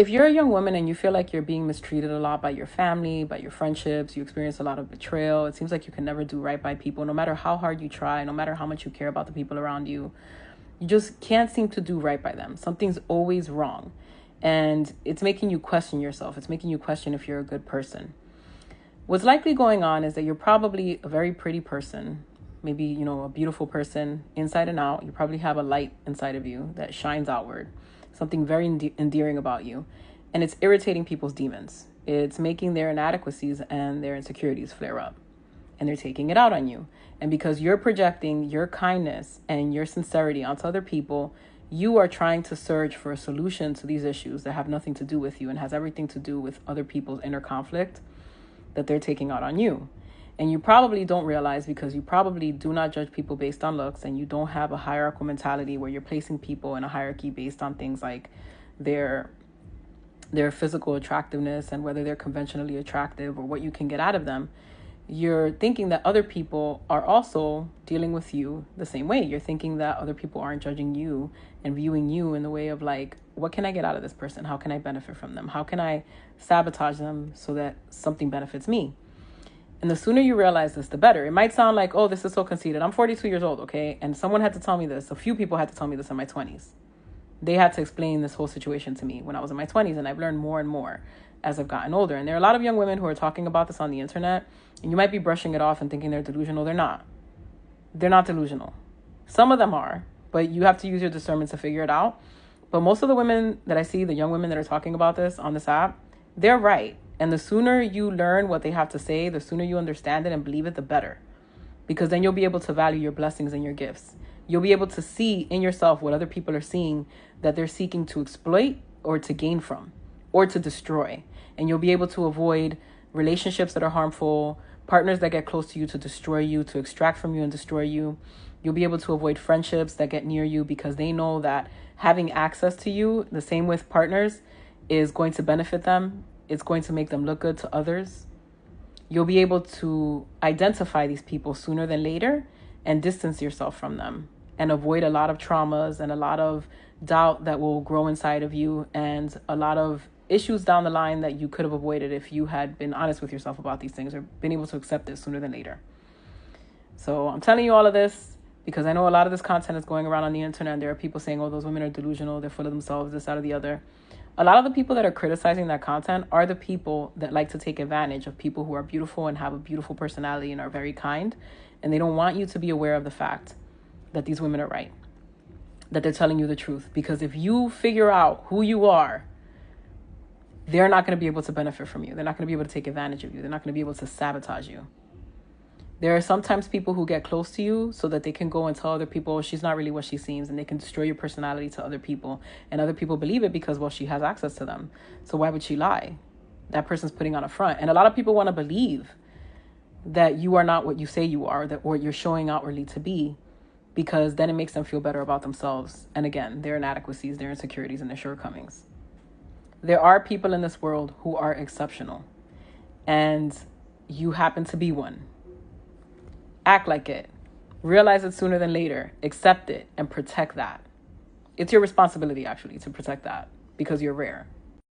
If you're a young woman and you feel like you're being mistreated a lot by your family, by your friendships, you experience a lot of betrayal, it seems like you can never do right by people, no matter how hard you try, no matter how much you care about the people around you, you just can't seem to do right by them. Something's always wrong. And it's making you question yourself. It's making you question if you're a good person. What's likely going on is that you're probably a very pretty person, maybe, a beautiful person inside and out. You probably have a light inside of you that shines outward, something very endearing about you. And it's irritating people's demons. It's making their inadequacies and their insecurities flare up. And they're taking it out on you. And because you're projecting your kindness and your sincerity onto other people, you are trying to search for a solution to these issues that have nothing to do with you and has everything to do with other people's inner conflict that they're taking out on you. And you probably don't realize, because you probably do not judge people based on looks, and you don't have a hierarchical mentality where you're placing people in a hierarchy based on things like their physical attractiveness and whether they're conventionally attractive or what you can get out of them. You're thinking that other people are also dealing with you the same way. You're thinking that other people aren't judging you and viewing you in the way of like, what can I get out of this person? How can I benefit from them? How can I sabotage them so that something benefits me? And the sooner you realize this, the better. It might sound like, oh, this is so conceited. I'm 42 years old, okay? And someone had to tell me this. A few people had to tell me this in my 20s. They had to explain this whole situation to me when I was in my 20s, and I've learned more and more as I've gotten older. And there are a lot of young women who are talking about this on the internet, and you might be brushing it off and thinking they're delusional. They're not. They're not delusional. Some of them are, but you have to use your discernment to figure it out. But most of the women that I see, the young women that are talking about this on this app, they're right. And the sooner you learn what they have to say, the sooner you understand it and believe it, the better. Because then you'll be able to value your blessings and your gifts. You'll be able to see in yourself what other people are seeing that they're seeking to exploit or to gain from or to destroy. And you'll be able to avoid relationships that are harmful, partners that get close to you to destroy you, to extract from you and destroy you. You'll be able to avoid friendships that get near you because they know that having access to you, the same with partners, is going to benefit them. It's going to make them look good to others. You'll be able to identify these people sooner than later and distance yourself from them and avoid a lot of traumas and a lot of doubt that will grow inside of you and a lot of issues down the line that you could have avoided if you had been honest with yourself about these things or been able to accept it sooner than later. So I'm telling you all of this because I know a lot of this content is going around on the internet, and there are people saying, oh, those women are delusional, they're full of themselves, this, that, or the other. A lot of the people that are criticizing that content are the people that like to take advantage of people who are beautiful and have a beautiful personality and are very kind. And they don't want you to be aware of the fact that these women are right, that they're telling you the truth. Because if you figure out who you are, they're not going to be able to benefit from you. They're not going to be able to take advantage of you. They're not going to be able to sabotage you. There are sometimes people who get close to you so that they can go and tell other people, oh, she's not really what she seems, and they can destroy your personality to other people. And other people believe it because, well, she has access to them. So why would she lie? That person's putting on a front. And a lot of people want to believe that you are not what you say you are, that what you're showing outwardly to be, because then it makes them feel better about themselves. And again, their inadequacies, their insecurities, and their shortcomings. There are people in this world who are exceptional, and you happen to be one. Act like it. Realize it sooner than later. Accept it and protect that. It's your responsibility, actually, to protect that because you're rare.